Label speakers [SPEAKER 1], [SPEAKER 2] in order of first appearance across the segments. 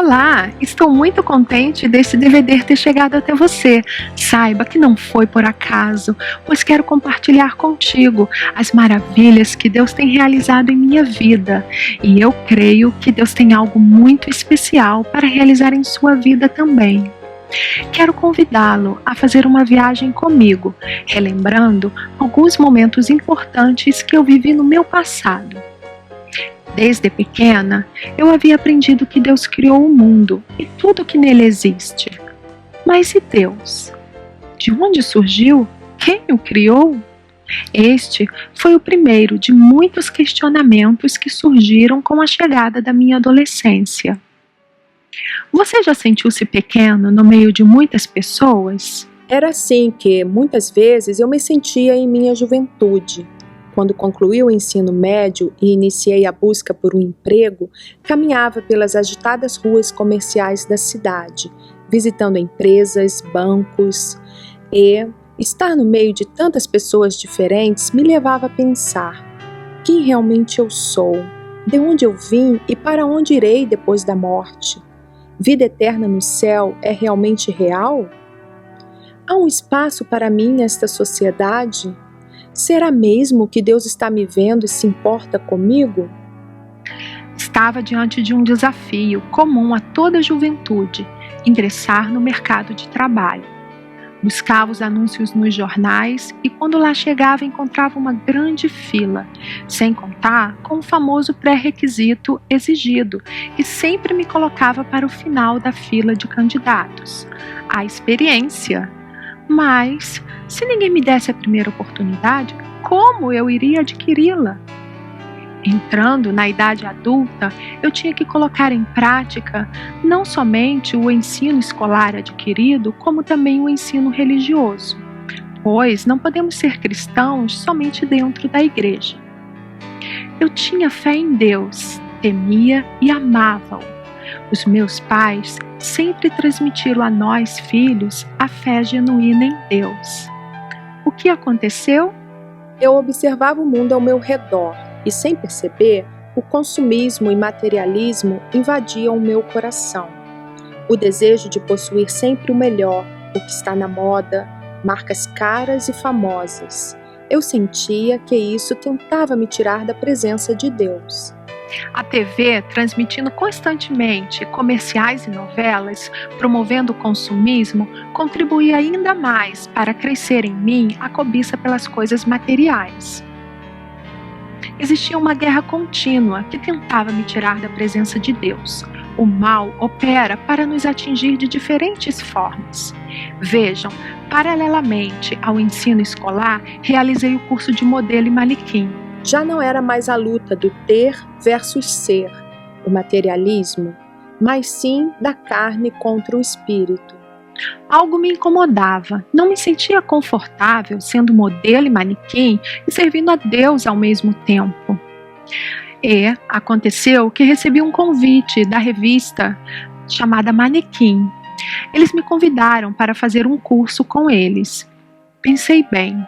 [SPEAKER 1] Olá, estou muito contente desse DVD ter chegado até você. Saiba que não foi por acaso, pois quero compartilhar contigo as maravilhas que Deus tem realizado em minha vida. E eu creio que Deus tem algo muito especial para realizar em sua vida também. Quero convidá-lo a fazer uma viagem comigo, relembrando alguns momentos importantes que eu vivi no meu passado. Desde pequena, eu havia aprendido que Deus criou o mundo e tudo que nele existe. Mas e Deus? De onde surgiu? Quem o criou? Este foi o primeiro de muitos questionamentos que surgiram com a chegada da minha adolescência. Você já sentiu-se pequeno no meio de muitas pessoas?
[SPEAKER 2] Era assim que, muitas vezes, eu me sentia em minha juventude. Quando concluí o ensino médio e iniciei a busca por um emprego, caminhava pelas agitadas ruas comerciais da cidade, visitando empresas, bancos, e estar no meio de tantas pessoas diferentes me levava a pensar: quem realmente eu sou? De onde eu vim e para onde irei depois da morte? Vida eterna no céu é realmente real? Há um espaço para mim nesta sociedade? Será mesmo que Deus está me vendo e se importa comigo?
[SPEAKER 1] Estava diante de um desafio comum a toda a juventude: ingressar no mercado de trabalho. Buscava os anúncios nos jornais e quando lá chegava encontrava uma grande fila, sem contar com o famoso pré-requisito exigido, que sempre me colocava para o final da fila de candidatos: a experiência. Mas, se ninguém me desse a primeira oportunidade, como eu iria adquiri-la? Entrando na idade adulta, eu tinha que colocar em prática não somente o ensino escolar adquirido, como também o ensino religioso, pois não podemos ser cristãos somente dentro da igreja. Eu tinha fé em Deus, temia e amava-o. Os meus pais sempre transmitiram a nós, filhos, a fé genuína em Deus. O que aconteceu?
[SPEAKER 2] Eu observava o mundo ao meu redor e, sem perceber, o consumismo e materialismo invadiam o meu coração. O desejo de possuir sempre o melhor, o que está na moda, marcas caras e famosas. Eu sentia que isso tentava me tirar da presença de Deus.
[SPEAKER 1] A TV, transmitindo constantemente comerciais e novelas, promovendo o consumismo, contribuía ainda mais para crescer em mim a cobiça pelas coisas materiais. Existia uma guerra contínua que tentava me tirar da presença de Deus. O mal opera para nos atingir de diferentes formas. Vejam, paralelamente ao ensino escolar, realizei o curso de modelo e manequim.
[SPEAKER 2] Já não era mais a luta do ter versus ser, o materialismo, mas sim da carne contra o espírito.
[SPEAKER 1] Algo me incomodava, não me sentia confortável sendo modelo e manequim e servindo a Deus ao mesmo tempo. E aconteceu que recebi um convite da revista chamada Manequim. Eles me convidaram para fazer um curso com eles. Pensei bem,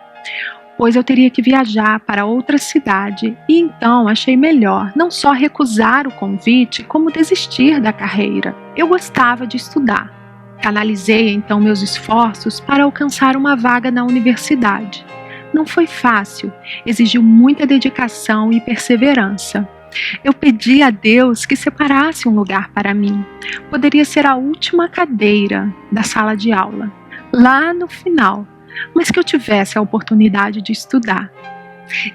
[SPEAKER 1] pois eu teria que viajar para outra cidade e então achei melhor não só recusar o convite, como desistir da carreira. Eu gostava de estudar. Canalizei então meus esforços para alcançar uma vaga na universidade. Não foi fácil, exigiu muita dedicação e perseverança. Eu pedi a Deus que separasse um lugar para mim. Poderia ser a última cadeira da sala de aula, lá no final, mas que eu tivesse a oportunidade de estudar.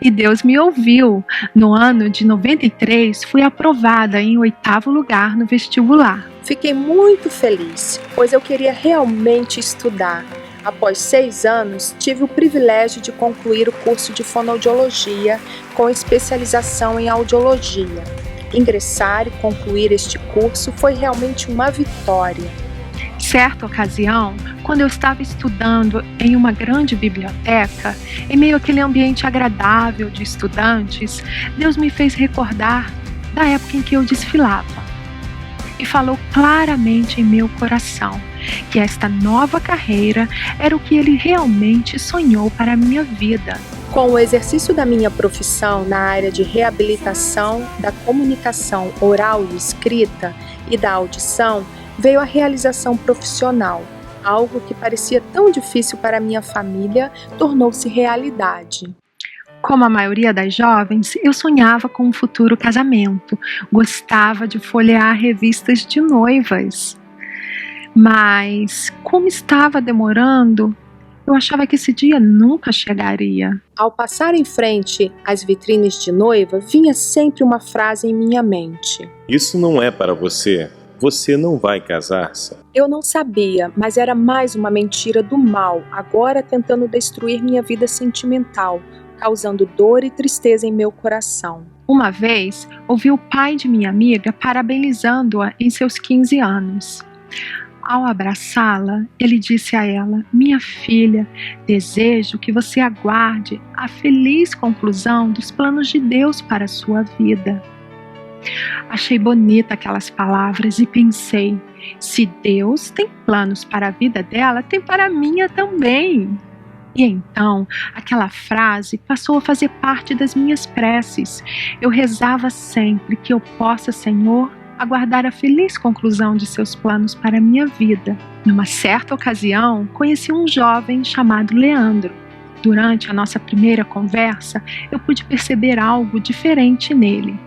[SPEAKER 1] E Deus me ouviu. No ano de 93, fui aprovada em 8º lugar no vestibular.
[SPEAKER 2] Fiquei muito feliz, pois eu queria realmente estudar. Após 6 anos, tive o privilégio de concluir o curso de fonoaudiologia com especialização em audiologia. Ingressar e concluir este curso foi realmente uma vitória.
[SPEAKER 1] Certa ocasião, quando eu estava estudando em uma grande biblioteca, em meio àquele ambiente agradável de estudantes, Deus me fez recordar da época em que eu desfilava. E falou claramente em meu coração que esta nova carreira era o que Ele realmente sonhou para a minha vida.
[SPEAKER 2] Com o exercício da minha profissão na área de reabilitação da comunicação oral e escrita, E da audição veio a realização profissional. Algo que parecia tão difícil para minha família tornou-se realidade.
[SPEAKER 1] Como a maioria das jovens, eu sonhava com um futuro casamento. Gostava de folhear revistas de noivas. Mas, como estava demorando, eu achava que esse dia nunca chegaria.
[SPEAKER 2] Ao passar em frente às vitrines de noiva, vinha sempre uma frase em minha mente.
[SPEAKER 3] Isso não é para você. Você não vai casar-se.
[SPEAKER 2] Eu não sabia, mas era mais uma mentira do mal, agora tentando destruir minha vida sentimental, causando dor e tristeza em meu coração.
[SPEAKER 1] Uma vez, ouvi o pai de minha amiga parabenizando-a em seus 15 anos. Ao abraçá-la, ele disse a ela: "Minha filha, desejo que você aguarde a feliz conclusão dos planos de Deus para a sua vida." Achei bonita aquelas palavras e pensei: se Deus tem planos para a vida dela, tem para a minha também. E então, aquela frase passou a fazer parte das minhas preces. Eu rezava sempre que eu possa, Senhor, aguardar a feliz conclusão de seus planos para a minha vida. Numa certa ocasião, conheci um jovem chamado Leandro. Durante a nossa primeira conversa, eu pude perceber algo diferente nele.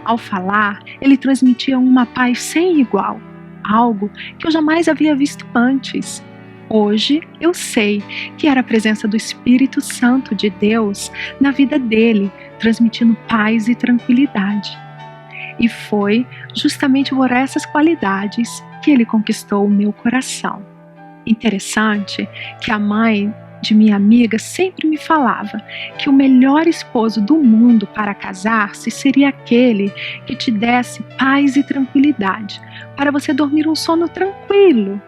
[SPEAKER 1] Ao falar, ele transmitia uma paz sem igual, algo que eu jamais havia visto antes. Hoje eu sei que era a presença do Espírito Santo de Deus na vida dele, transmitindo paz e tranquilidade. E foi justamente por essas qualidades que ele conquistou o meu coração. Interessante que a mãe de minha amiga sempre me falava que o melhor esposo do mundo para casar-se seria aquele que te desse paz e tranquilidade, para você dormir um sono tranquilo,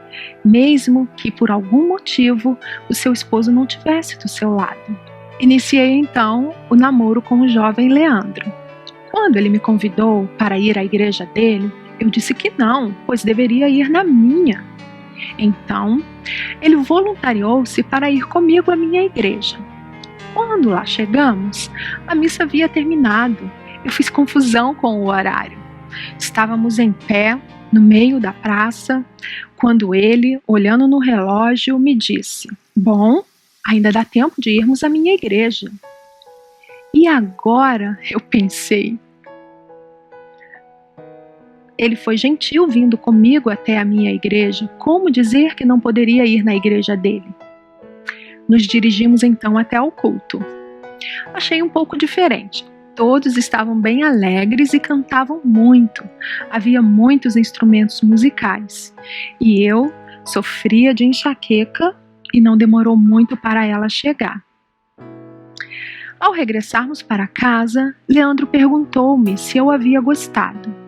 [SPEAKER 1] mesmo que por algum motivo o seu esposo não estivesse do seu lado. Iniciei então o namoro com o jovem Leandro. Quando ele me convidou para ir à igreja dele, eu disse que não, pois deveria ir na minha. Então, ele voluntariou-se para ir comigo à minha igreja. Quando lá chegamos, a missa havia terminado. Eu fiz confusão com o horário. Estávamos em pé, no meio da praça, quando ele, olhando no relógio, me disse: "Bom, ainda dá tempo de irmos à minha igreja." E agora, eu pensei, ele foi gentil vindo comigo até a minha igreja. Como dizer que não poderia ir na igreja dele? Nos dirigimos então até o culto. Achei um pouco diferente. Todos estavam bem alegres e cantavam muito. Havia muitos instrumentos musicais. E eu sofria de enxaqueca e não demorou muito para ela chegar. Ao regressarmos para casa, Leandro perguntou-me se eu havia gostado.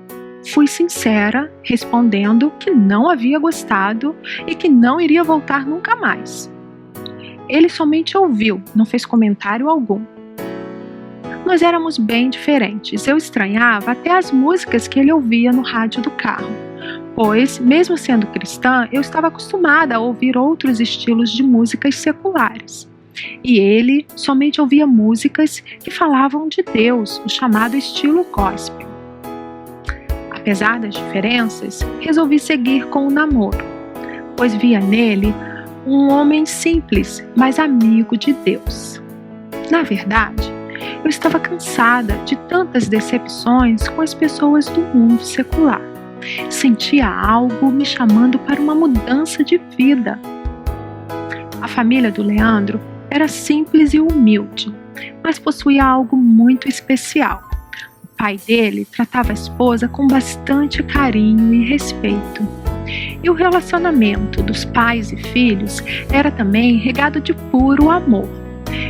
[SPEAKER 1] Fui sincera, respondendo que não havia gostado e que não iria voltar nunca mais. Ele somente ouviu, não fez comentário algum. Nós éramos bem diferentes. Eu estranhava até as músicas que ele ouvia no rádio do carro, pois, mesmo sendo cristã, eu estava acostumada a ouvir outros estilos de músicas seculares. E ele somente ouvia músicas que falavam de Deus, o chamado estilo gospel. Apesar das diferenças, resolvi seguir com o namoro, pois via nele um homem simples, mas amigo de Deus. Na verdade, eu estava cansada de tantas decepções com as pessoas do mundo secular. Sentia algo me chamando para uma mudança de vida. A família do Leandro era simples e humilde, mas possuía algo muito especial. O pai dele tratava a esposa com bastante carinho e respeito. E o relacionamento dos pais e filhos era também regado de puro amor.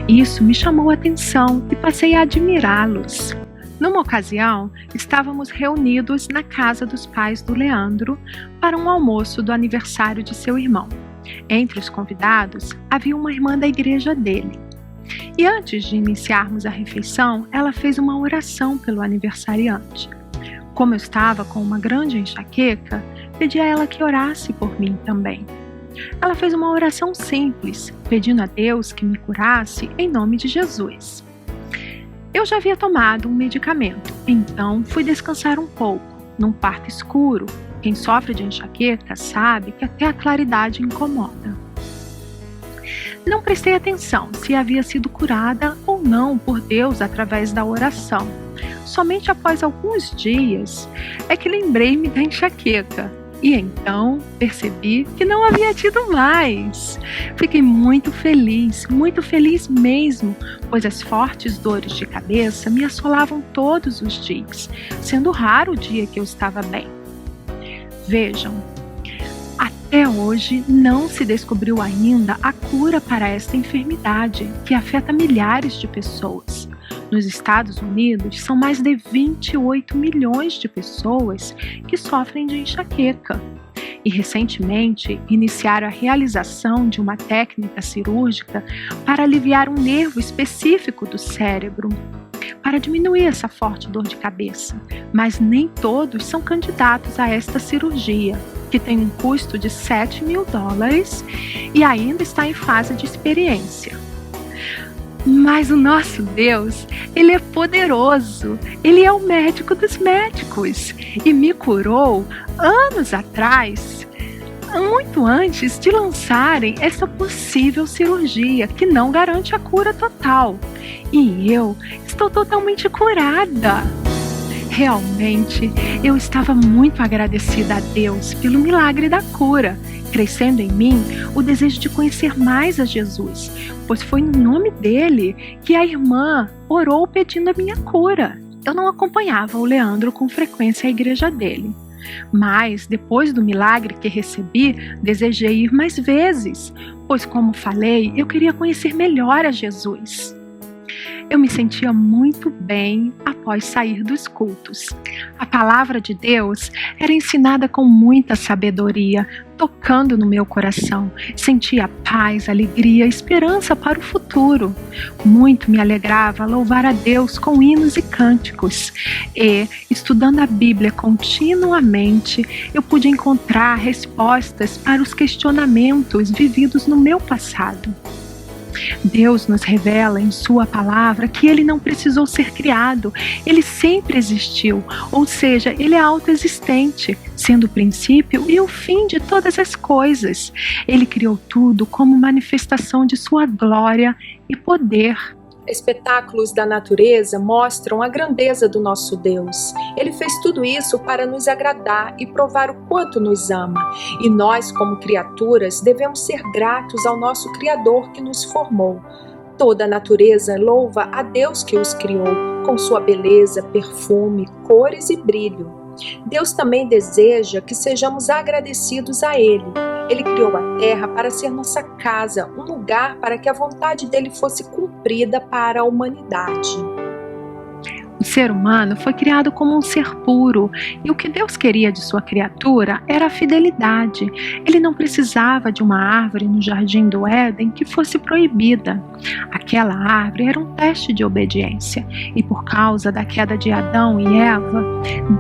[SPEAKER 1] Isso me chamou a atenção e passei a admirá-los. Numa ocasião, estávamos reunidos na casa dos pais do Leandro para um almoço do aniversário de seu irmão. Entre os convidados, havia uma irmã da igreja dele. E antes de iniciarmos a refeição, ela fez uma oração pelo aniversariante. Como eu estava com uma grande enxaqueca, pedi a ela que orasse por mim também. Ela fez uma oração simples, pedindo a Deus que me curasse em nome de Jesus. Eu já havia tomado um medicamento, então fui descansar um pouco, num quarto escuro, Quem sofre de enxaqueca sabe que até a claridade incomoda. Não prestei atenção se havia sido curada ou não por Deus através da oração. Somente após alguns dias é que lembrei-me da enxaqueca e então percebi que não havia tido mais. Fiquei muito feliz mesmo, pois as fortes dores de cabeça me assolavam todos os dias, sendo raro o dia que eu estava bem. Vejam, até hoje não se descobriu ainda a cura para esta enfermidade que afeta milhares de pessoas. Nos Estados Unidos, são mais de 28 milhões de pessoas que sofrem de enxaqueca. E recentemente iniciaram a realização de uma técnica cirúrgica para aliviar um nervo específico do cérebro, para diminuir essa forte dor de cabeça. Mas nem todos são candidatos a esta cirurgia, que tem um custo de $7.000 e ainda está em fase de experiência. Mas o nosso Deus, Ele é poderoso, Ele é o médico dos médicos e me curou anos atrás, muito antes de lançarem essa possível cirurgia que não garante a cura total. E eu estou totalmente curada. Realmente, eu estava muito agradecida a Deus pelo milagre da cura, crescendo em mim o desejo de conhecer mais a Jesus, pois foi no nome dele que a irmã orou pedindo a minha cura. Eu não acompanhava o Leandro com frequência à igreja dele, mas depois do milagre que recebi, desejei ir mais vezes, pois, como falei, eu queria conhecer melhor a Jesus. Eu me sentia muito bem após sair dos cultos. A palavra de Deus era ensinada com muita sabedoria, tocando no meu coração. Sentia paz, alegria, esperança para o futuro. Muito me alegrava louvar a Deus com hinos e cânticos. E, estudando a Bíblia continuamente, eu pude encontrar respostas para os questionamentos vividos no meu passado. Deus nos revela em sua palavra que Ele não precisou ser criado, Ele sempre existiu, ou seja, Ele é autoexistente, sendo o princípio e o fim de todas as coisas. Ele criou tudo como manifestação de sua glória e poder.
[SPEAKER 2] Espetáculos da natureza mostram a grandeza do nosso Deus. Ele fez tudo isso para nos agradar e provar o quanto nos ama. E nós, como criaturas, devemos ser gratos ao nosso Criador que nos formou. Toda a natureza louva a Deus que os criou, com sua beleza, perfume, cores e brilho. Deus também deseja que sejamos agradecidos a Ele. Ele criou a terra para ser nossa casa, um lugar para que a vontade dele fosse cumprida para a humanidade.
[SPEAKER 1] O ser humano foi criado como um ser puro, e o que Deus queria de sua criatura era a fidelidade. Ele não precisava de uma árvore no jardim do Éden que fosse proibida. Aquela árvore era um teste de obediência, e por causa da queda de Adão e Eva,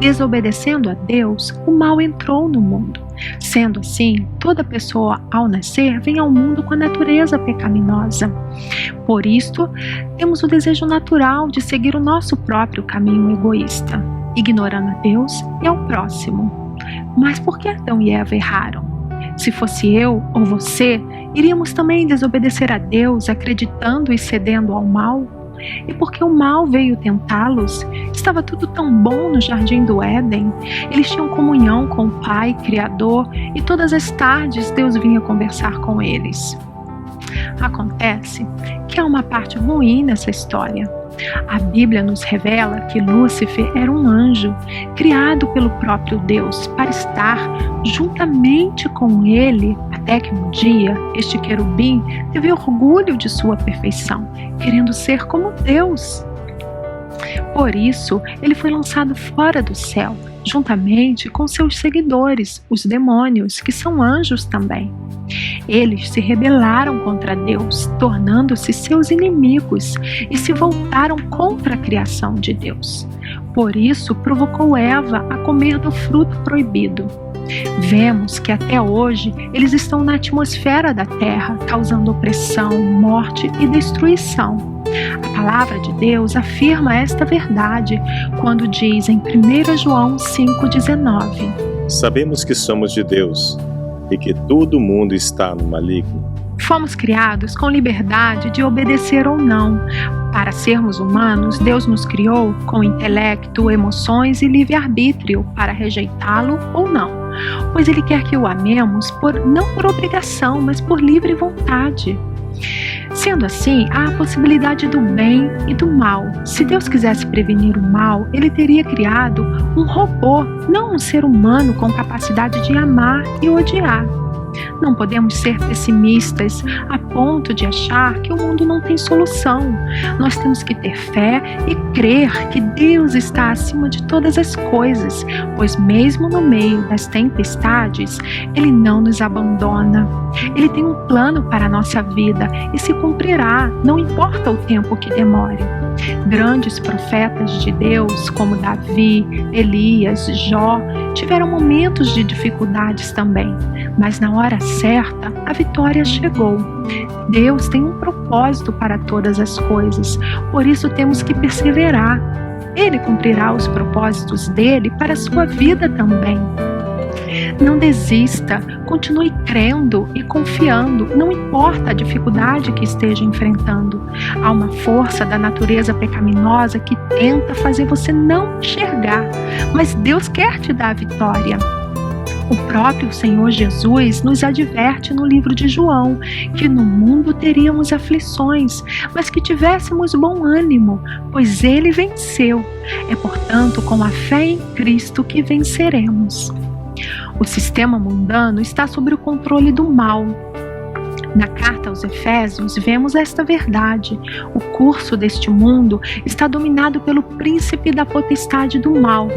[SPEAKER 1] desobedecendo a Deus, o mal entrou no mundo. Sendo assim, toda pessoa ao nascer vem ao mundo com a natureza pecaminosa. Por isto, temos o desejo natural de seguir o nosso próprio caminho egoísta, ignorando a Deus e ao próximo. Mas por que Adão e Eva erraram? Se fosse eu ou você, iríamos também desobedecer a Deus, acreditando e cedendo ao mal? E porque o mal veio tentá-los, estava tudo tão bom no jardim do Éden. Eles tinham comunhão com o Pai Criador e todas as tardes Deus vinha conversar com eles. Acontece que há uma parte ruim nessa história. A Bíblia nos revela que Lúcifer era um anjo, criado pelo próprio Deus para estar juntamente com ele, até que um dia este querubim teve orgulho de sua perfeição, querendo ser como Deus. Por isso, ele foi lançado fora do céu, juntamente com seus seguidores, os demônios, que são anjos também. Eles se rebelaram contra Deus, tornando-se seus inimigos e se voltaram contra a criação de Deus. Por isso, provocou Eva a comer do fruto proibido. Vemos que até hoje eles estão na atmosfera da terra, causando opressão, morte e destruição. A palavra de Deus afirma esta verdade quando diz em 1 João 5,19:
[SPEAKER 3] Sabemos que somos de Deus e que todo mundo está no maligno.
[SPEAKER 1] Fomos criados com liberdade de obedecer ou não. Para sermos humanos, Deus nos criou com intelecto, emoções e livre-arbítrio para rejeitá-lo ou não, pois Ele quer que o amemos não por obrigação, mas por livre vontade. Sendo assim, há a possibilidade do bem e do mal. Se Deus quisesse prevenir o mal, Ele teria criado um robô, não um ser humano com capacidade de amar e odiar. Não podemos ser pessimistas a ponto de achar que o mundo não tem solução. Nós temos que ter fé e crer que Deus está acima de todas as coisas, pois mesmo no meio das tempestades, Ele não nos abandona. Ele tem um plano para a nossa vida e se cumprirá, não importa o tempo que demore. Grandes profetas de Deus, como Davi, Elias, Jó, tiveram momentos de dificuldades também, mas na hora certa, a vitória chegou. Deus tem um propósito para todas as coisas, por isso temos que perseverar. Ele cumprirá os propósitos dele para a sua vida também. Não desista, continue crendo e confiando, não importa a dificuldade que esteja enfrentando. Há uma força da natureza pecaminosa que tenta fazer você não enxergar, mas Deus quer te dar a vitória. O próprio Senhor Jesus nos adverte no livro de João que no mundo teríamos aflições, mas que tivéssemos bom ânimo, pois Ele venceu. É, portanto, com a fé em Cristo que venceremos. O sistema mundano está sob o controle do mal. Na carta aos Efésios, vemos esta verdade. O curso deste mundo está dominado pelo príncipe da potestade do mal.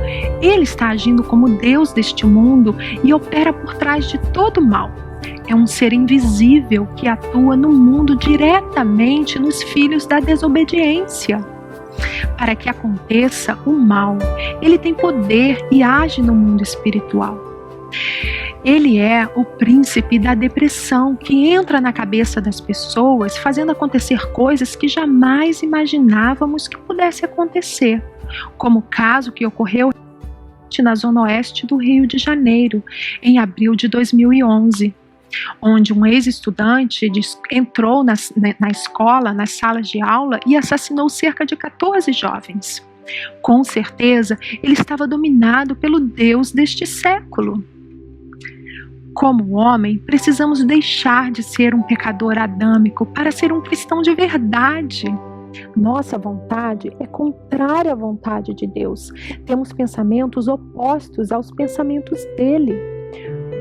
[SPEAKER 1] Ele está agindo como Deus deste mundo e opera por trás de todo o mal. É um ser invisível que atua no mundo diretamente nos filhos da desobediência. Para que aconteça o mal, ele tem poder e age no mundo espiritual. Ele é o príncipe da depressão que entra na cabeça das pessoas, fazendo acontecer coisas que jamais imaginávamos que pudesse acontecer, como o caso que ocorreu na zona oeste do Rio de Janeiro, em abril de 2011, onde um ex-estudante entrou na escola, nas salas de aula e assassinou cerca de 14 jovens. Com certeza, ele estava dominado pelo Deus deste século. Como homem, precisamos deixar de ser um pecador adâmico para ser um cristão de verdade. Nossa vontade é contrária à vontade de Deus. Temos pensamentos opostos aos pensamentos dele.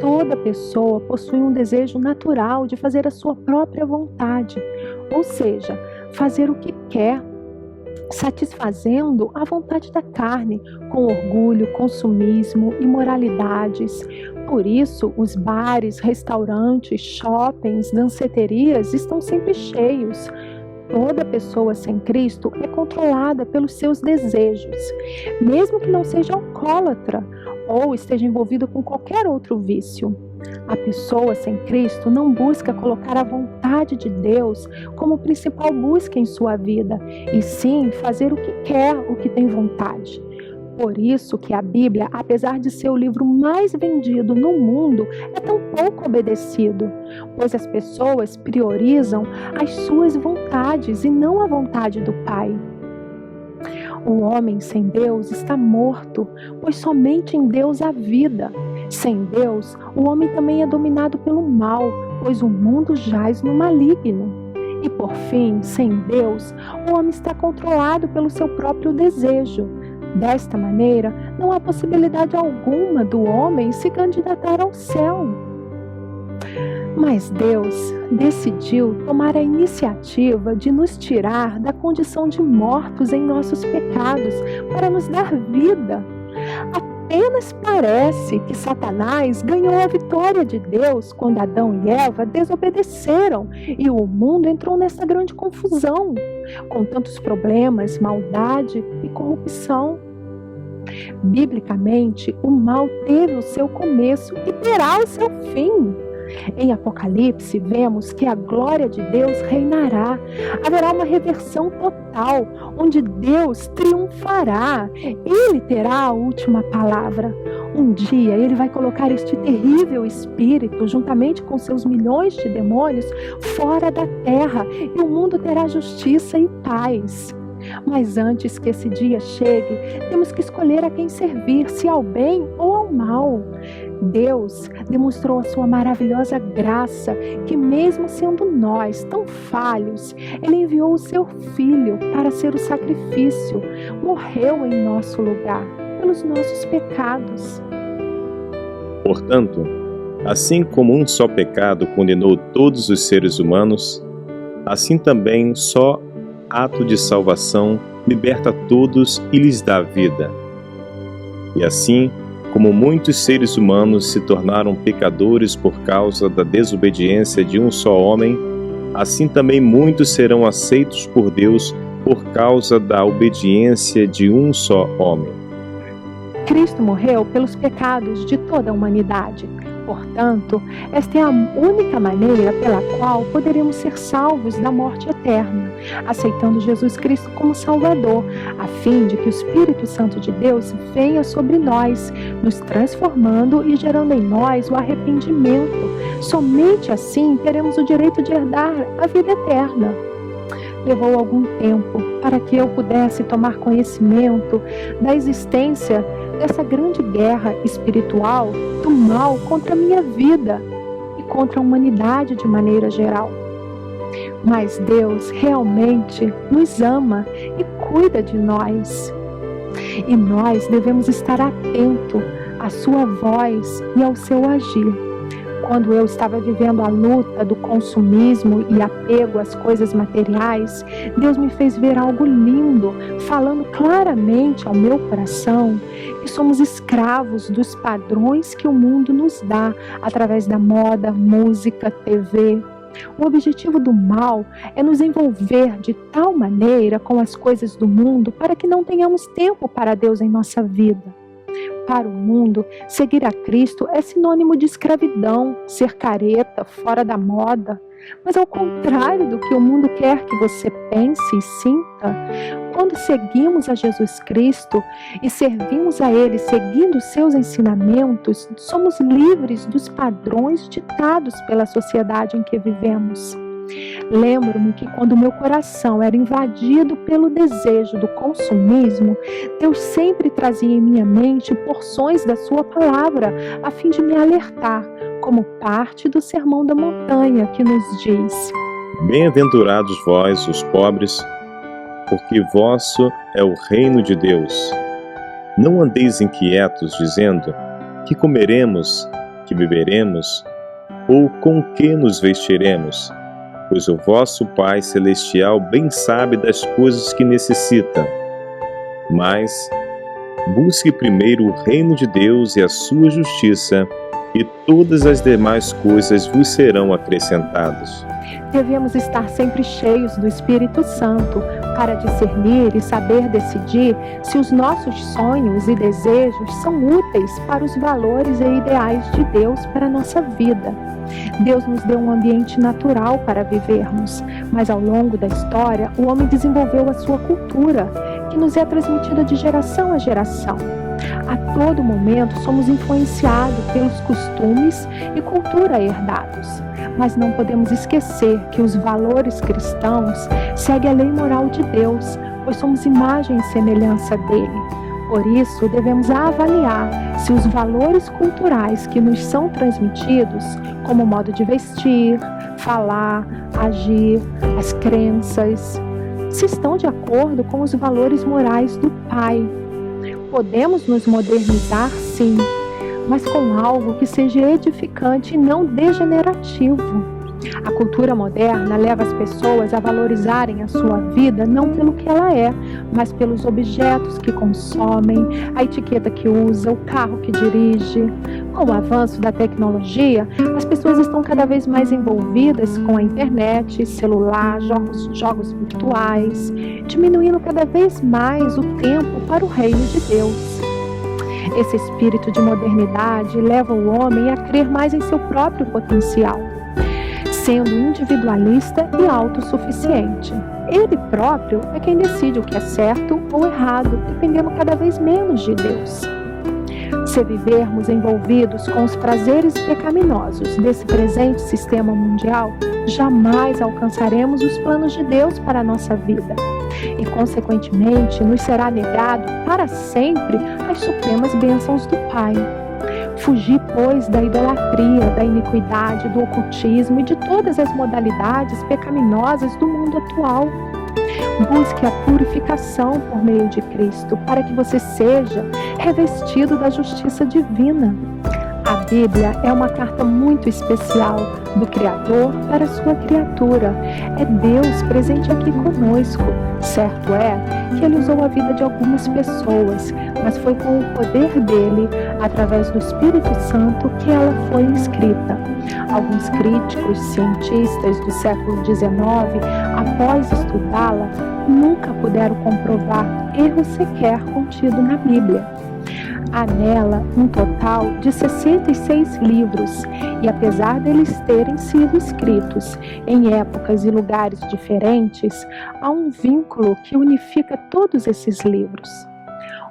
[SPEAKER 1] Toda pessoa possui um desejo natural de fazer a sua própria vontade, ou seja, fazer o que quer, satisfazendo a vontade da carne, com orgulho, consumismo, imoralidades. Por isso, os bares, restaurantes, shoppings, danceterias estão sempre cheios. Toda pessoa sem Cristo é controlada pelos seus desejos, mesmo que não seja alcoólatra ou esteja envolvido com qualquer outro vício. A pessoa sem Cristo não busca colocar a vontade de Deus como principal busca em sua vida, e sim fazer o que quer, o que tem vontade. Por isso que a Bíblia, apesar de ser o livro mais vendido no mundo, é tão pouco obedecido, pois as pessoas priorizam as suas vontades e não a vontade do Pai. O homem sem Deus está morto, pois somente em Deus há vida. Sem Deus, o homem também é dominado pelo mal, pois o mundo jaz no maligno. E por fim, sem Deus, o homem está controlado pelo seu próprio desejo. Desta maneira, não há possibilidade alguma do homem se candidatar ao céu. Mas Deus decidiu tomar a iniciativa de nos tirar da condição de mortos em nossos pecados para nos dar vida. Apenas parece que Satanás ganhou a vitória de Deus quando Adão e Eva desobedeceram e o mundo entrou nessa grande confusão, com tantos problemas, maldade e corrupção. Biblicamente, o mal teve o seu começo e terá o seu fim. Em Apocalipse, vemos que a glória de Deus reinará. Haverá uma reversão total, onde Deus triunfará. Ele terá a última palavra. Um dia, Ele vai colocar este terrível espírito, juntamente com seus milhões de demônios, fora da terra, e o mundo terá justiça e paz. Mas antes que esse dia chegue, temos que escolher a quem servir, se ao bem ou ao mal. Deus demonstrou a sua maravilhosa graça, que mesmo sendo nós tão falhos, Ele enviou o seu Filho para ser o sacrifício, morreu em nosso lugar, pelos nossos pecados.
[SPEAKER 3] Portanto, assim como um só pecado condenou todos os seres humanos, assim também só ato de salvação liberta todos e lhes dá vida. E assim, como muitos seres humanos se tornaram pecadores por causa da desobediência de um só homem, assim também muitos serão aceitos por Deus por causa da obediência de um só homem.
[SPEAKER 1] Cristo morreu pelos pecados de toda a humanidade. Portanto, esta é a única maneira pela qual poderemos ser salvos da morte eterna, aceitando Jesus Cristo como Salvador, a fim de que o Espírito Santo de Deus venha sobre nós, nos transformando e gerando em nós o arrependimento. Somente assim teremos o direito de herdar a vida eterna. Levou algum tempo para que eu pudesse tomar conhecimento da existência dessa grande guerra espiritual do mal contra a minha vida e contra a humanidade de maneira geral. Mas Deus realmente nos ama e cuida de nós. E nós devemos estar atentos à sua voz e ao seu agir. Quando eu estava vivendo a luta do consumismo e apego às coisas materiais, Deus me fez ver algo lindo, falando claramente ao meu coração que somos escravos dos padrões que o mundo nos dá, através da moda, música, TV. O objetivo do mal é nos envolver de tal maneira com as coisas do mundo para que não tenhamos tempo para Deus em nossa vida. Para o mundo, seguir a Cristo é sinônimo de escravidão, ser careta, fora da moda. Mas ao contrário do que o mundo quer que você pense e sinta, quando seguimos a Jesus Cristo e servimos a Ele seguindo os seus ensinamentos, somos livres dos padrões ditados pela sociedade em que vivemos. Lembro-me que quando meu coração era invadido pelo desejo do consumismo, Deus sempre trazia em minha mente porções da sua palavra, a fim de me alertar, como parte do Sermão da Montanha, que nos diz:
[SPEAKER 3] Bem-aventurados vós, os pobres, porque vosso é o reino de Deus. Não andeis inquietos, dizendo: que comeremos, que beberemos, ou com que nos vestiremos? Pois o vosso Pai Celestial bem sabe das coisas que necessita. Mas busque primeiro o reino de Deus e a sua justiça, e todas as demais coisas vos serão acrescentadas.
[SPEAKER 1] Devemos estar sempre cheios do Espírito Santo para discernir e saber decidir se os nossos sonhos e desejos são úteis para os valores e ideais de Deus para a nossa vida. Deus nos deu um ambiente natural para vivermos, mas ao longo da história, o homem desenvolveu a sua cultura, que nos é transmitida de geração a geração. A todo momento somos influenciados pelos costumes e cultura herdados, mas não podemos esquecer que os valores cristãos seguem a lei moral de Deus, pois somos imagem e semelhança dele. Por isso, devemos avaliar se os valores culturais que nos são transmitidos, como o modo de vestir, falar, agir, as crenças, se estão de acordo com os valores morais do Pai. Podemos nos modernizar, sim, mas com algo que seja edificante e não degenerativo. A cultura moderna leva as pessoas a valorizarem a sua vida não pelo que ela é, mas pelos objetos que consomem, a etiqueta que usa, o carro que dirige. Com o avanço da tecnologia, as pessoas estão cada vez mais envolvidas com a internet, celular, jogos virtuais, diminuindo cada vez mais o tempo para o reino de Deus. Esse espírito de modernidade leva o homem a crer mais em seu próprio potencial, sendo individualista e autossuficiente. Ele próprio é quem decide o que é certo ou errado, dependendo cada vez menos de Deus. Se vivermos envolvidos com os prazeres pecaminosos desse presente sistema mundial, jamais alcançaremos os planos de Deus para a nossa vida. E, consequentemente, nos será negado para sempre as supremas bênçãos do Pai. Fugir, pois, da idolatria, da iniquidade, do ocultismo e de todas as modalidades pecaminosas do mundo atual. Busque a purificação por meio de Cristo, para que você seja revestido da justiça divina. A Bíblia é uma carta muito especial do Criador para a sua criatura. É Deus presente aqui conosco. Certo é que Ele usou a vida de algumas pessoas, mas foi com o poder dele, através do Espírito Santo, que ela foi escrita. Alguns críticos, cientistas do século XIX, após estudá-la, nunca puderam comprovar erro sequer contido na Bíblia. Há nela um total de 66 livros, e apesar deles terem sido escritos em épocas e lugares diferentes, há um vínculo que unifica todos esses livros.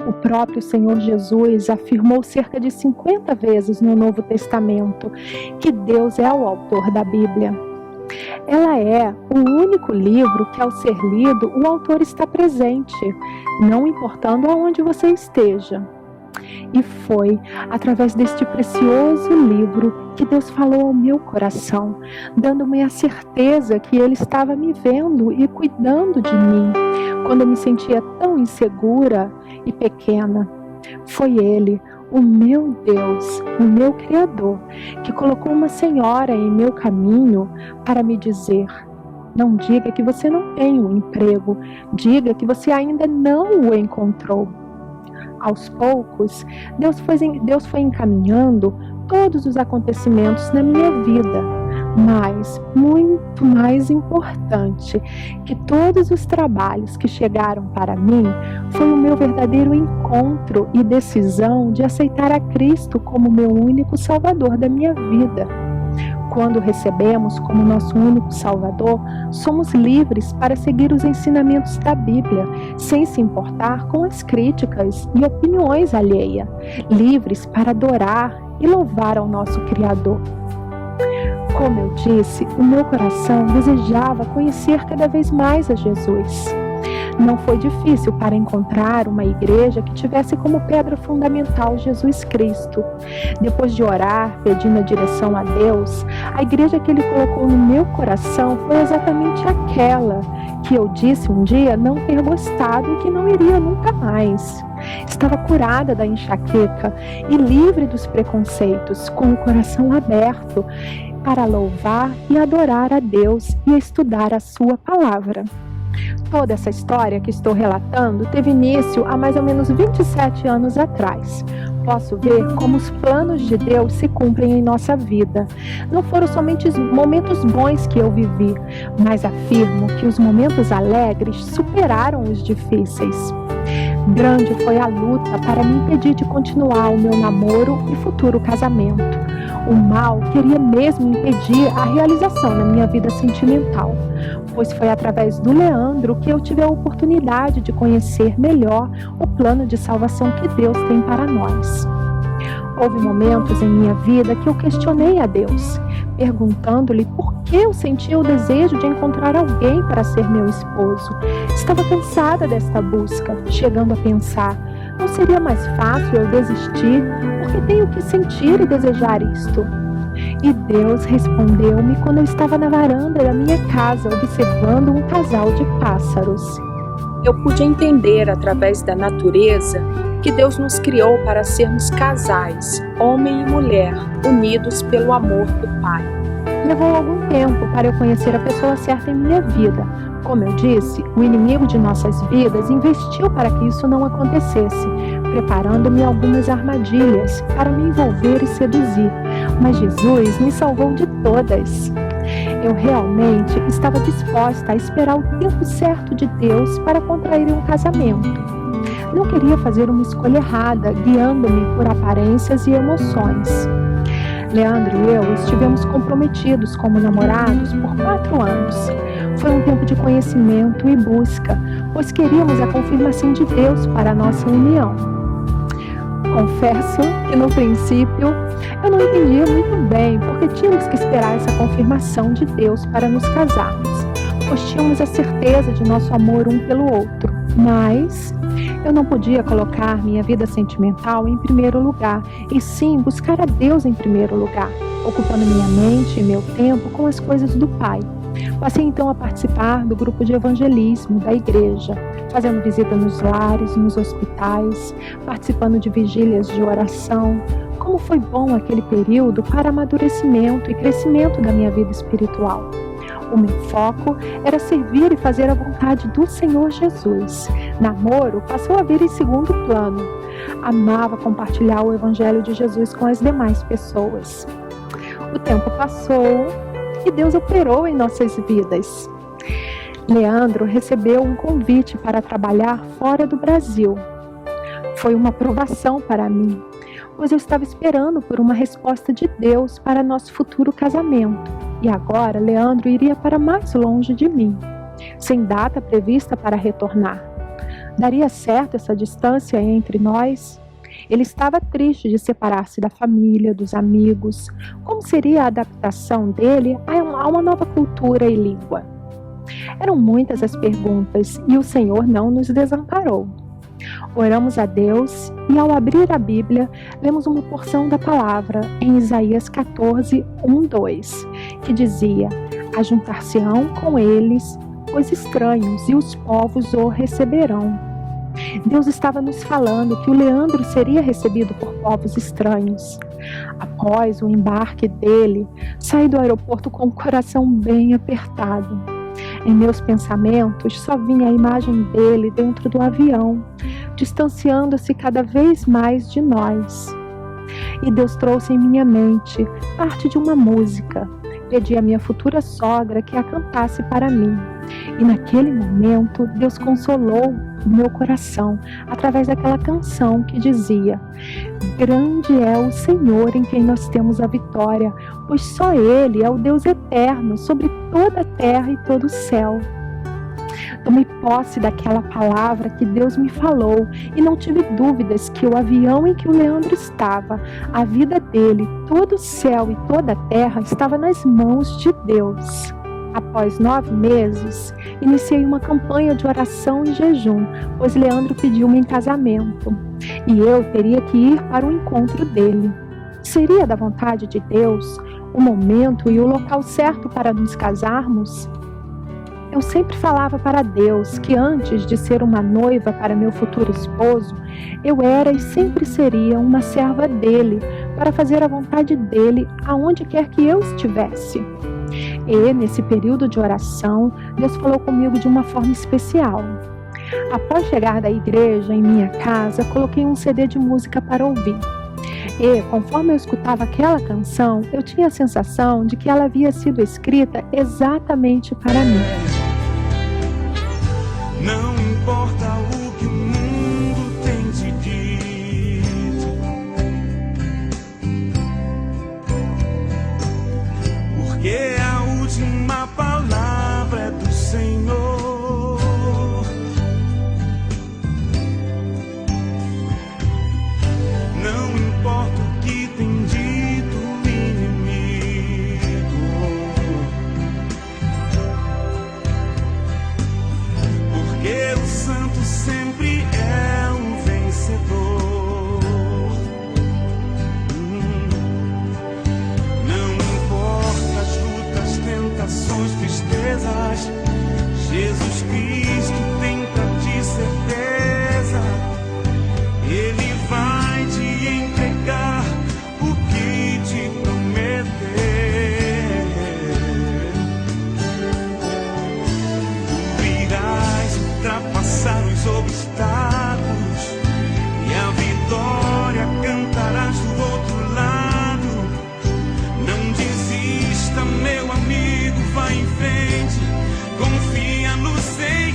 [SPEAKER 1] O próprio Senhor Jesus afirmou cerca de 50 vezes no Novo Testamento que Deus é o autor da Bíblia. Ela é o único livro que, ao ser lido, o autor está presente, não importando aonde você esteja. E foi através deste precioso livro que Deus falou ao meu coração, dando-me a certeza que Ele estava me vendo e cuidando de mim, quando eu me sentia tão insegura e pequena. Foi Ele, o meu Deus, o meu Criador, que colocou uma senhora em meu caminho para me dizer: não diga que você não tem um emprego, diga que você ainda não o encontrou. Aos poucos, Deus foi encaminhando todos os acontecimentos na minha vida, mas, muito mais importante que todos os trabalhos que chegaram para mim, foi o meu verdadeiro encontro e decisão de aceitar a Cristo como meu único Salvador da minha vida. Quando o recebemos como nosso único Salvador, somos livres para seguir os ensinamentos da Bíblia, sem se importar com as críticas e opiniões alheias, livres para adorar e louvar ao nosso Criador. Como eu disse, o meu coração desejava conhecer cada vez mais a Jesus. Não foi difícil para encontrar uma igreja que tivesse como pedra fundamental Jesus Cristo. Depois de orar, pedindo a direção a Deus, a igreja que Ele colocou no meu coração foi exatamente aquela que eu disse um dia não ter gostado e que não iria nunca mais. Estava curada da enxaqueca e livre dos preconceitos, com o coração aberto para louvar e adorar a Deus e estudar a sua palavra. Toda essa história que estou relatando teve início há mais ou menos 27 anos atrás. Posso ver como os planos de Deus se cumprem em nossa vida. Não foram somente os momentos bons que eu vivi, mas afirmo que os momentos alegres superaram os difíceis. Grande foi a luta para me impedir de continuar o meu namoro e futuro casamento. O mal queria mesmo impedir a realização da minha vida sentimental, pois foi através do Leandro que eu tive a oportunidade de conhecer melhor o plano de salvação que Deus tem para nós. Houve momentos em minha vida que eu questionei a Deus, perguntando-lhe por que eu sentia o desejo de encontrar alguém para ser meu esposo. Estava cansada desta busca, chegando a pensar: não seria mais fácil eu desistir, porque tenho que sentir e desejar isto? E Deus respondeu-me quando eu estava na varanda da minha casa, observando um casal de pássaros.
[SPEAKER 2] Eu pude entender através da natureza que Deus nos criou para sermos casais, homem e mulher, unidos pelo amor do Pai.
[SPEAKER 1] Levou algum tempo para eu conhecer a pessoa certa em minha vida. Como eu disse, o inimigo de nossas vidas investiu para que isso não acontecesse, preparando-me algumas armadilhas para me envolver e seduzir. Mas Jesus me salvou de todas. Eu realmente estava disposta a esperar o tempo certo de Deus para contrair um casamento. Não queria fazer uma escolha errada, guiando-me por aparências e emoções. Leandro e eu estivemos comprometidos como namorados por 4 anos. Foi um tempo de conhecimento e busca, pois queríamos a confirmação de Deus para a nossa união. Confesso que no princípio eu não entendia muito bem porque tínhamos que esperar essa confirmação de Deus para nos casarmos, pois tínhamos a certeza de nosso amor um pelo outro. Mas eu não podia colocar minha vida sentimental em primeiro lugar, e sim buscar a Deus em primeiro lugar, ocupando minha mente e meu tempo com as coisas do Pai. Passei então a participar do grupo de evangelismo da igreja, fazendo visita nos lares, nos hospitais, participando de vigílias de oração. Como foi bom aquele período para amadurecimento e crescimento da minha vida espiritual. O meu foco era servir e fazer a vontade do Senhor Jesus. Namoro passou a vir em segundo plano. Amava compartilhar o Evangelho de Jesus com as demais pessoas. O tempo passou e Deus operou em nossas vidas. Leandro recebeu um convite para trabalhar fora do Brasil. Foi uma provação para mim, pois eu estava esperando por uma resposta de Deus para nosso futuro casamento. E agora Leandro iria para mais longe de mim, sem data prevista para retornar. Daria certo essa distância entre nós? Ele estava triste de separar-se da família, dos amigos. Como seria a adaptação dele a uma nova cultura e língua? Eram muitas as perguntas e o Senhor não nos desamparou. Oramos a Deus e, ao abrir a Bíblia, lemos uma porção da palavra em Isaías 14, 1-2, que dizia: Ajuntar-se-ão com eles os estranhos e os povos o receberão. Deus estava nos falando que o Leandro seria recebido por povos estranhos. Após o embarque dele, saí do aeroporto com o coração bem apertado. Em meus pensamentos só vinha a imagem dele dentro do avião, distanciando-se cada vez mais de nós. E Deus trouxe em minha mente parte de uma música. Pedi à minha futura sogra que a cantasse para mim. E naquele momento, Deus consolou o meu coração através daquela canção que dizia: Grande é o Senhor em quem nós temos a vitória, pois só Ele é o Deus eterno sobre toda a terra e todo o céu. Tomei posse daquela palavra que Deus me falou e não tive dúvidas que o avião em que o Leandro estava, a vida dele, todo o céu e toda a terra estava nas mãos de Deus. Após 9 meses, iniciei uma campanha de oração e jejum, pois Leandro pediu-me em casamento e eu teria que ir para o encontro dele. Seria da vontade de Deus o momento e o local certo para nos casarmos? Eu sempre falava para Deus que antes de ser uma noiva para meu futuro esposo, eu era e sempre seria uma serva dele, para fazer a vontade dele aonde quer que eu estivesse. E, nesse período de oração, Deus falou comigo de uma forma especial. Após chegar da igreja em minha casa, coloquei um CD de música para ouvir. E, conforme eu escutava aquela canção, eu tinha a sensação de que ela havia sido escrita exatamente para mim.
[SPEAKER 4] Não importa o que o mundo tem te dito, porque a última palavra é do Senhor. Não importa o que tem dito o inimigo, porque o santo sempre é o vencedor. Não importa as lutas, tentações, tristezas, Jesus Cristo tem pra ti certeza. Ele vai te entregar o que te prometer. Tu irás ultrapassar os obstáculos e a vitória cantarás do outro lado. Não desista, meu amigo, vai em frente, confia no Senhor.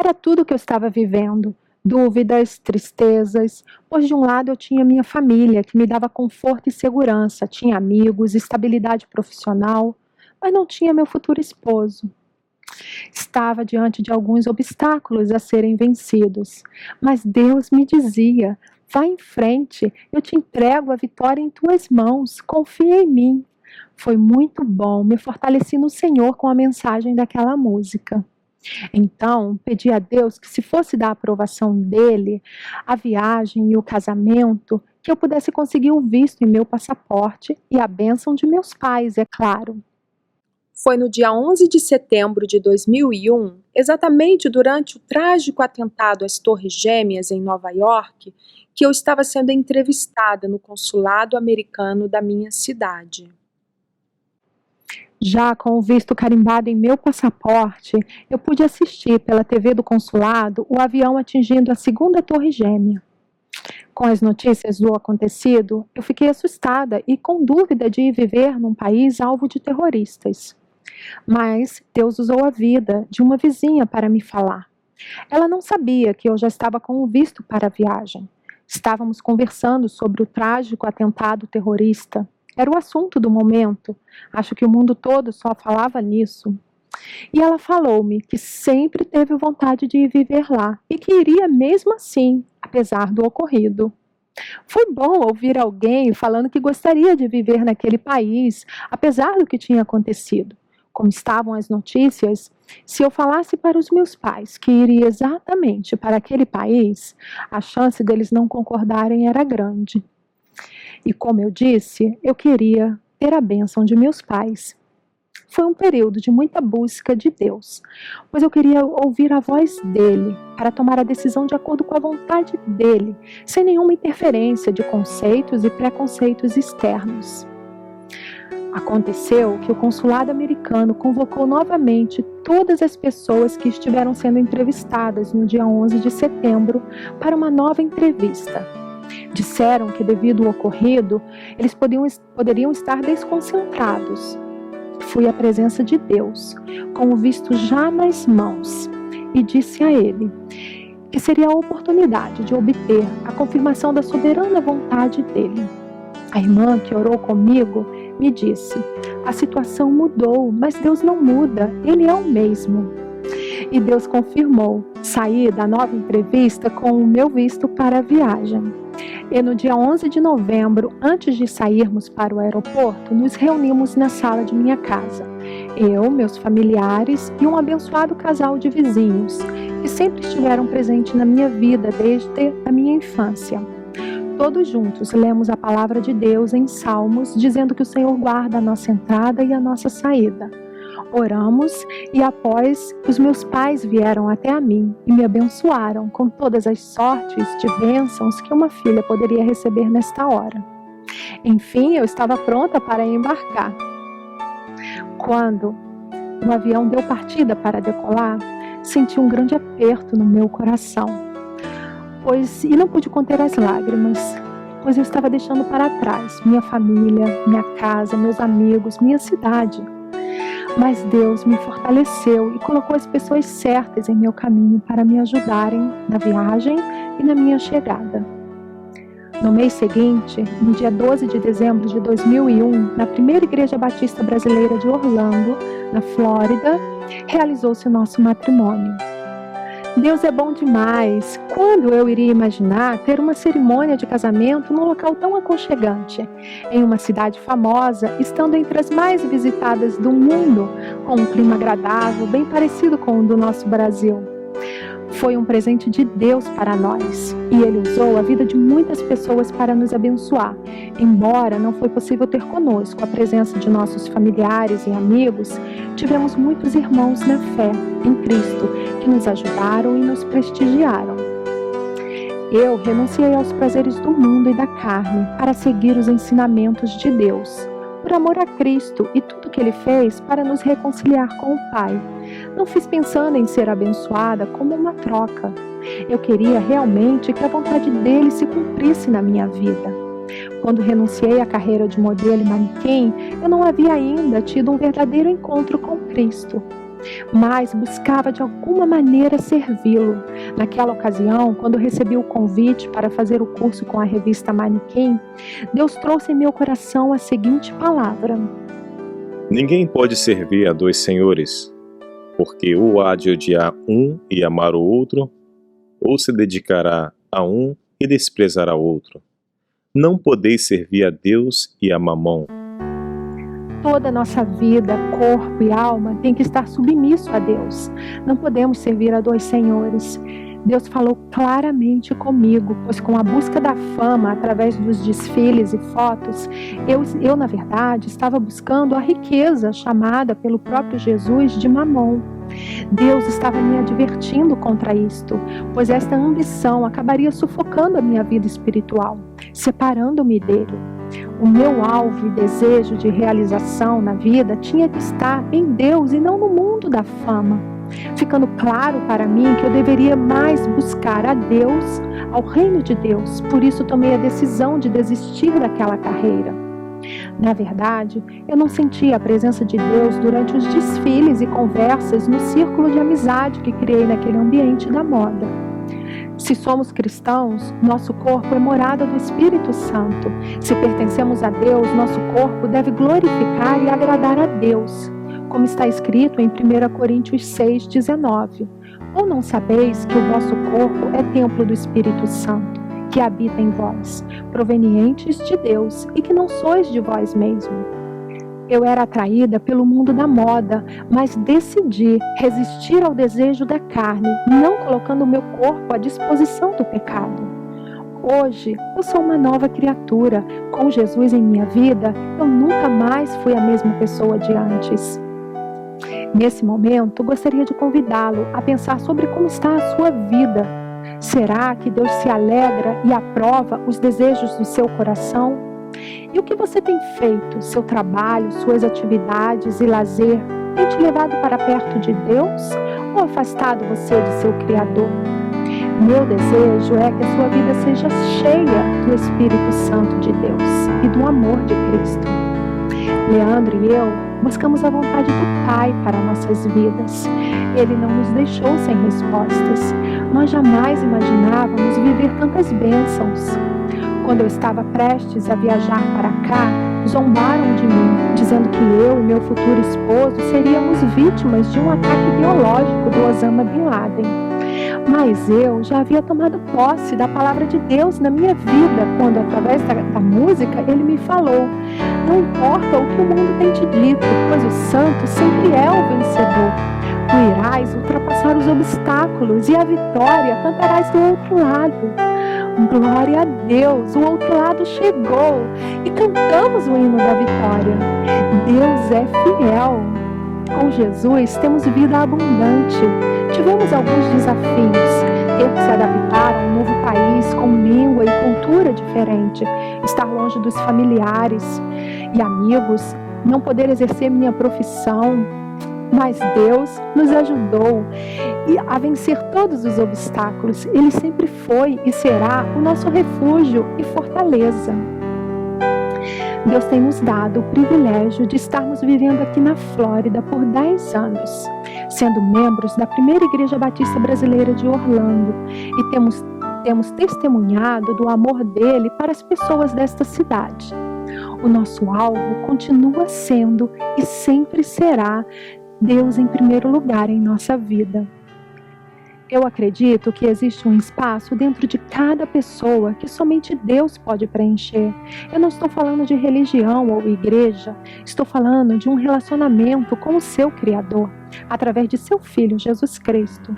[SPEAKER 1] Era tudo o que eu estava vivendo. Dúvidas, tristezas, pois de um lado eu tinha minha família, que me dava conforto e segurança, tinha amigos, estabilidade profissional, mas não tinha meu futuro esposo. Estava diante de alguns obstáculos a serem vencidos, mas Deus me dizia: vá em frente, eu te entrego a vitória em tuas mãos, confia em mim. Foi muito bom, me fortaleci no Senhor com a mensagem daquela música. Então, pedi a Deus que, se fosse da aprovação dele, a viagem e o casamento, que eu pudesse conseguir o visto em meu passaporte e a bênção de meus pais, é claro.
[SPEAKER 2] Foi no dia 11 de setembro de 2001, exatamente durante o trágico atentado às Torres Gêmeas em Nova York, que eu estava sendo entrevistada no consulado americano da minha cidade.
[SPEAKER 1] Já com o visto carimbado em meu passaporte, eu pude assistir pela TV do consulado o avião atingindo a segunda Torre Gêmea. Com as notícias do acontecido, eu fiquei assustada e com dúvida de ir viver num país alvo de terroristas. Mas Deus usou a vida de uma vizinha para me falar. Ela não sabia que eu já estava com o visto para a viagem. Estávamos conversando sobre o trágico atentado terrorista. Era o assunto do momento. Acho que o mundo todo só falava nisso. E ela falou-me que sempre teve vontade de ir viver lá e que iria mesmo assim, apesar do ocorrido. Foi bom ouvir alguém falando que gostaria de viver naquele país, apesar do que tinha acontecido. Como estavam as notícias, se eu falasse para os meus pais que iria exatamente para aquele país, a chance deles não concordarem era grande. E como eu disse, eu queria ter a bênção de meus pais. Foi um período de muita busca de Deus, pois eu queria ouvir a voz dele para tomar a decisão de acordo com a vontade dele, sem nenhuma interferência de conceitos e preconceitos externos. Aconteceu que o consulado americano convocou novamente todas as pessoas que estiveram sendo entrevistadas no dia 11 de setembro para uma nova entrevista. Disseram que, devido ao ocorrido, eles poderiam estar desconcentrados. Fui à presença de Deus, com o visto já nas mãos, e disse a ele que seria a oportunidade de obter a confirmação da soberana vontade dele. A irmã que orou comigo me disse: a situação mudou, mas Deus não muda, Ele é o mesmo. E Deus confirmou. Saí da nova entrevista com o meu visto para a viagem. E no dia 11 de novembro, antes de sairmos para o aeroporto, nos reunimos na sala de minha casa. Eu, meus familiares e um abençoado casal de vizinhos, que sempre estiveram presentes na minha vida desde a minha infância. Todos juntos lemos a palavra de Deus em salmos, dizendo que o Senhor guarda a nossa entrada e a nossa saída. Oramos e após, os meus pais vieram até a mim e me abençoaram com todas as sortes de bênçãos que uma filha poderia receber nesta hora. Enfim, eu estava pronta para embarcar. Quando o avião deu partida para decolar, senti um grande aperto no meu coração. E não pude conter as lágrimas, pois eu estava deixando para trás minha família, minha casa, meus amigos, minha cidade. Mas Deus me fortaleceu e colocou as pessoas certas em meu caminho para me ajudarem na viagem e na minha chegada. No mês seguinte, no dia 12 de dezembro de 2001, na primeira Igreja Batista Brasileira de Orlando, na Flórida, realizou-se o nosso matrimônio. Deus é bom demais. Quando eu iria imaginar ter uma cerimônia de casamento num local tão aconchegante, em uma cidade famosa, estando entre as mais visitadas do mundo, com um clima agradável, bem parecido com o do nosso Brasil. Foi um presente de Deus para nós, e Ele usou a vida de muitas pessoas para nos abençoar. Embora não foi possível ter conosco a presença de nossos familiares e amigos, tivemos muitos irmãos na fé, em Cristo, que nos ajudaram e nos prestigiaram. Eu renunciei aos prazeres do mundo e da carne para seguir os ensinamentos de Deus, por amor a Cristo e tudo que Ele fez para nos reconciliar com o Pai. Não fiz pensando em ser abençoada como uma troca. Eu queria realmente que a vontade dele se cumprisse na minha vida. Quando renunciei à carreira de modelo e manequim, eu não havia ainda tido um verdadeiro encontro com Cristo. mas buscava de alguma maneira servi-lo. Naquela ocasião, quando recebi o convite para fazer o curso com a revista Manequim, Deus trouxe em meu coração a seguinte palavra:
[SPEAKER 3] Ninguém pode servir a dois senhores, porque ou há de odiar um e amar o outro, ou se dedicará a um e desprezará o outro. Não podeis servir a Deus e a Mamon.
[SPEAKER 1] Toda a nossa vida, corpo e alma tem que estar submisso a Deus. Não podemos servir a dois senhores. Deus falou claramente comigo, pois com a busca da fama através dos desfiles e fotos, eu na verdade estava buscando a riqueza chamada pelo próprio Jesus de Mamon. Deus estava me advertindo contra isto, pois esta ambição acabaria sufocando a minha vida espiritual, separando-me dele. O meu alvo e desejo de realização na vida tinha que estar em Deus e não no mundo da fama, ficando claro para mim que eu deveria mais buscar a Deus, ao reino de Deus. Por isso tomei a decisão de desistir daquela carreira. Na verdade, eu não sentia a presença de Deus durante os desfiles e conversas no círculo de amizade que criei naquele ambiente da moda. Se somos cristãos, nosso corpo é morada do Espírito Santo. Se pertencemos a Deus, nosso corpo deve glorificar e agradar a Deus, como está escrito em 1 Coríntios 6,19. Ou não sabeis que o vosso corpo é templo do Espírito Santo, que habita em vós, provenientes de Deus, e que não sois de vós mesmos? Eu era atraída pelo mundo da moda, mas decidi resistir ao desejo da carne, não colocando o meu corpo à disposição do pecado. Hoje, eu sou uma nova criatura. Com Jesus em minha vida, eu nunca mais fui a mesma pessoa de antes. Nesse momento, gostaria de convidá-lo a pensar sobre como está a sua vida. Será que Deus se alegra e aprova os desejos do seu coração? E o que você tem feito? Seu trabalho, suas atividades e lazer tem te levado para perto de Deus ou afastado você de seu Criador? Meu desejo é que a sua vida seja cheia do Espírito Santo de Deus e do amor de Cristo. Leandro e eu buscamos a vontade do Pai para nossas vidas. Ele não nos deixou sem respostas. Nós jamais imaginávamos viver tantas bênçãos. Quando eu estava prestes a viajar para cá, zombaram de mim, dizendo que eu e meu futuro esposo seríamos vítimas de um ataque biológico do Osama Bin Laden. Mas eu já havia tomado posse da palavra de Deus na minha vida, quando através da música ele me falou: não importa o que o mundo tem te dito, pois o santo sempre é o vencedor. Tu irás ultrapassar os obstáculos e a vitória cantarás do outro lado. Glória a Deus, o outro lado chegou e cantamos o hino da vitória. Deus é fiel. Com Jesus temos vida abundante. Tivemos alguns desafios: ter que se adaptar a um novo país com língua e cultura diferente, estar longe dos familiares e amigos, não poder exercer minha profissão. Mas Deus nos ajudou a vencer todos os obstáculos. Ele sempre foi e será o nosso refúgio e fortaleza. Deus tem nos dado o privilégio de estarmos vivendo aqui na Flórida por 10 anos, sendo membros da primeira Igreja Batista Brasileira de Orlando, e temos testemunhado do amor dele para as pessoas desta cidade. O nosso alvo continua sendo e sempre será Deus em primeiro lugar em nossa vida. Eu acredito que existe um espaço dentro de cada pessoa que somente Deus pode preencher. Eu não estou falando de religião ou igreja, estou falando de um relacionamento com o seu Criador, através de seu Filho Jesus Cristo.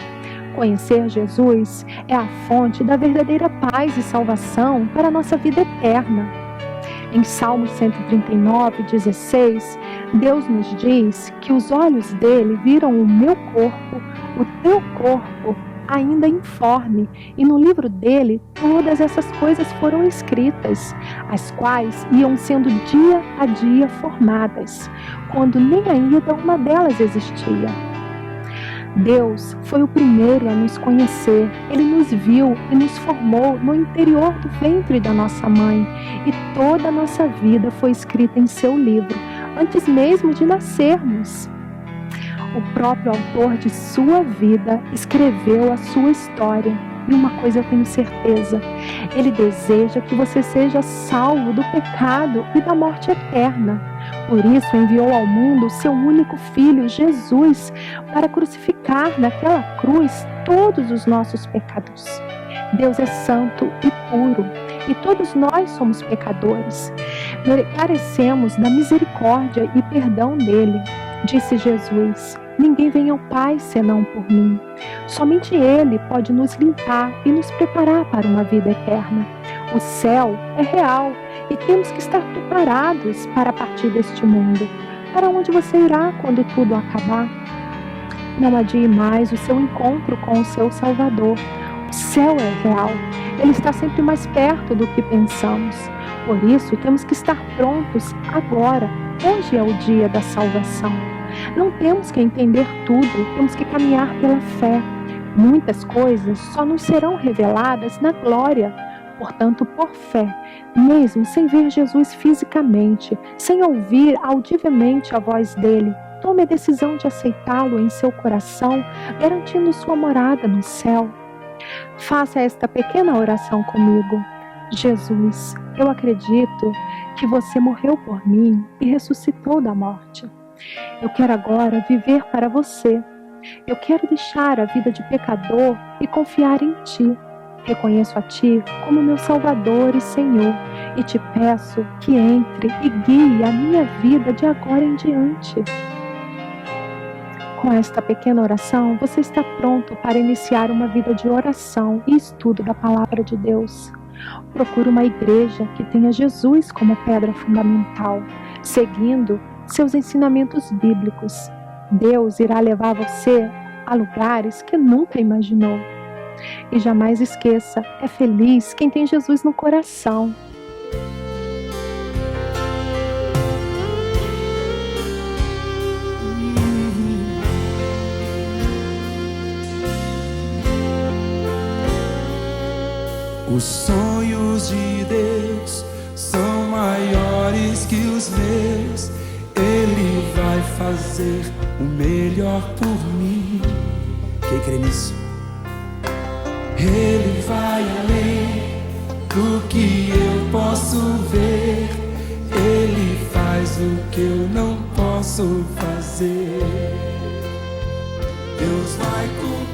[SPEAKER 1] Conhecer Jesus é a fonte da verdadeira paz e salvação para a nossa vida eterna. Em Salmos 139:16, Deus nos diz que os olhos dele viram o meu corpo, o teu corpo, ainda informe, e no livro dele todas essas coisas foram escritas, as quais iam sendo dia a dia formadas, quando nem ainda uma delas existia. Deus foi o primeiro a nos conhecer. Ele nos viu e nos formou no interior do ventre da nossa mãe, e toda a nossa vida foi escrita em seu livro, antes mesmo de nascermos. O próprio autor de sua vida escreveu a sua história. E uma coisa eu tenho certeza: Ele deseja que você seja salvo do pecado e da morte eterna. Por isso enviou ao mundo o seu único Filho, Jesus, para crucificar naquela cruz todos os nossos pecados. Deus é santo e puro, e todos nós somos pecadores. Carecemos da misericórdia e perdão dele. Disse Jesus: ninguém vem ao Pai senão por mim. Somente Ele pode nos limpar e nos preparar para uma vida eterna. O céu é real e temos que estar preparados para partir deste mundo. Para onde você irá quando tudo acabar? Não adie mais o seu encontro com o seu Salvador. O céu é real. Ele está sempre mais perto do que pensamos. Por isso, temos que estar prontos agora. Hoje é o dia da salvação. Não temos que entender tudo, temos que caminhar pela fé. Muitas coisas só nos serão reveladas na glória. Portanto, por fé, mesmo sem ver Jesus fisicamente, sem ouvir audivelmente a voz dele, tome a decisão de aceitá-lo em seu coração, garantindo sua morada no céu. Faça esta pequena oração comigo. Jesus, eu acredito que você morreu por mim e ressuscitou da morte. Eu quero agora viver para você. Eu quero deixar a vida de pecador e confiar em Ti. Reconheço a Ti como meu Salvador e Senhor e te peço que entre e guie a minha vida de agora em diante. Com esta pequena oração, você está pronto para iniciar uma vida de oração e estudo da Palavra de Deus. Procure uma igreja que tenha Jesus como pedra fundamental, seguindo seus ensinamentos bíblicos. Deus irá levar você a lugares que nunca imaginou. E jamais esqueça, é feliz quem tem Jesus no coração.
[SPEAKER 4] Os sonhos de Deus são maiores que os meus. Ele vai fazer o melhor por mim. Quem crê nisso? Ele vai além do que eu posso ver. Ele faz o que eu não posso fazer. Deus vai cumprir